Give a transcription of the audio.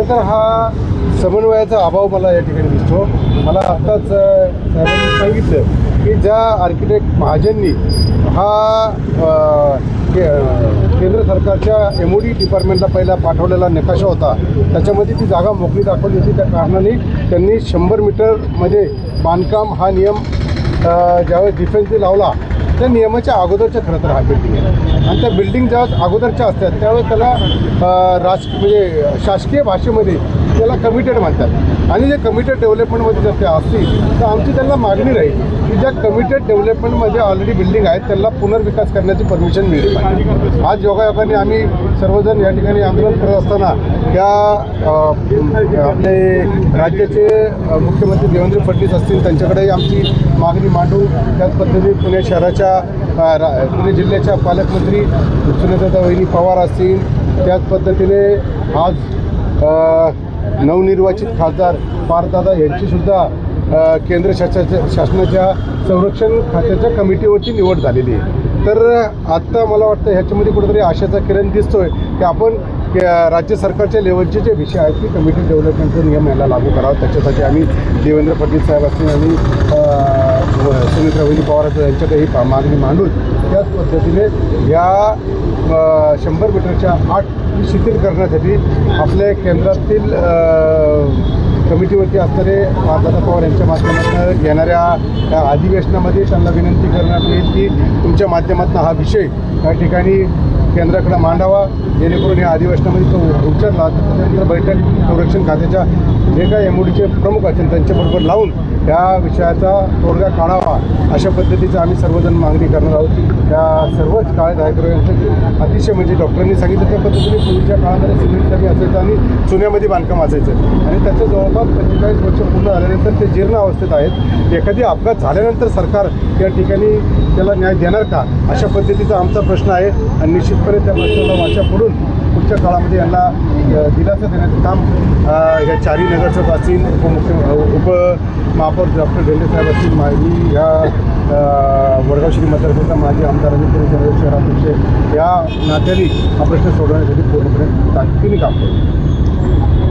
खरं तर हा समन्वयाचा अभाव मला या ठिकाणी दिसतो. मला आत्ताच साहेबांनी सांगितलं की ज्या आर्किटेक्ट महाजननी हा केंद्र सरकारच्या MOD डिपार्टमेंटला पहिला पाठवलेला नकाशा होता, त्याच्यामध्ये ती जागा मोकळी दाखवली होती. त्या कारणाने त्यांनी 100 मीटरमध्ये बांधकाम हा नियम ज्यावेळेस डिफेन्सने लावला त्या नियमाच्या अगोदरच्या खरं तर हा बिल्डिंग आहे. आणि त्या बिल्डिंग ज्यावेळेस अगोदरच्या असतात त्यावेळेस त्याला म्हणजे शासकीय भाषेमध्ये त्याला कमिटेड म्हणतात. आणि जे कमिटेड डेव्हलपमेंटमध्ये जर ते असतील तर आमची त्यांना मागणी राहील की ज्या कमिटेड डेव्हलपमेंटमध्ये ऑलरेडी बिल्डिंग आहेत त्यांना पुनर्विकास करण्याची परमिशन मिळेल पाहिजे. आज योगायोगाने आम्ही सर्वजण या ठिकाणी आंदोलन करत असताना त्या आपले राज्याचे मुख्यमंत्री देवेंद्र फडणवीस असतील त्यांच्याकडेही आमची मागणी मांडू. त्याच पद्धतीने पुणे शहराच्या पुणे जिल्ह्याच्या पालकमंत्री सुनेत्रा वहिनी पवार असतील, त्याच पद्धतीने आज नवनिर्वाचित खासदार पार्थदादा यांचीसुद्धा केंद्र शासनाच्या संरक्षण खात्याच्या कमिटीवरची निवड झालेली आहे. तर आत्ता मला वाटतं ह्याच्यामध्ये कुठेतरी आशाचा किरण दिसतोय की आपण राज्य सरकारच्या लेवलचे जे विषय आहेत की कमिटी डेव्हलपमेंटचा नियम याला लागू करावा. त्याच्यासाठी आम्ही देवेंद्र फडणवीस साहेब असतील आणि सुनेत्रा वहिनी पवार यांच्याकडेही मागणी मांडून त्याच पद्धतीने या 100 मीटरच्या आठ शिथिल करण्यासाठी आपल्या केंद्रातील कमिटीवरती असणारे पार्थदादा पवार यांच्या माध्यमातून येणाऱ्या अधिवेशनामध्ये त्यांना विनंती करण्यात येईल की तुमच्या माध्यमातून हा विषय या ठिकाणी केंद्राकडे मांडावा, जेणेकरून या अधिवेशनामध्ये तो उचलला तर त्याच्यानंतर बैठक संरक्षण खात्याच्या जे काही MODचे प्रमुख असतील त्यांच्याबरोबर लावून या विषयाचा तोडगा काढावा. अशा पद्धतीचं आम्ही सर्वजण मागणी करणार आहोत. त्या सर्वच काळ्या धायकरांचं अतिशय म्हणजे डॉक्टरांनी सांगितलं त्या पद्धतीने पूर्वीच्या काळामध्ये सिमेंट कमी असायचं आणि चुन्यामध्ये बांधकाम असायचं आणि त्याचं जवळपास 45 वर्ष पूर्ण झाल्यानंतर ते जीर्ण अवस्थेत आहेत. एखादी अपघात झाल्यानंतर सरकार या ठिकाणी त्याला न्याय देणार का, अशा पद्धतीचा आमचा प्रश्न आहे. आणि निश्चितपणे त्या प्रश्नाला वाचा फोडून पुढच्या काळामध्ये यांना दिलासा देण्याचं काम ह्या चारही नगरसेवक असतील, उपमहापौर डॉक्टर भेंडे साहेब असतील, माझी ह्या वडगाव श्री मतदारसंघाचा माजी आमदार आणि पुणे शहराध्यक्ष या नात्याने हा प्रश्न सोडवण्यासाठी पूर्णपणे ताकदीने काम करतो.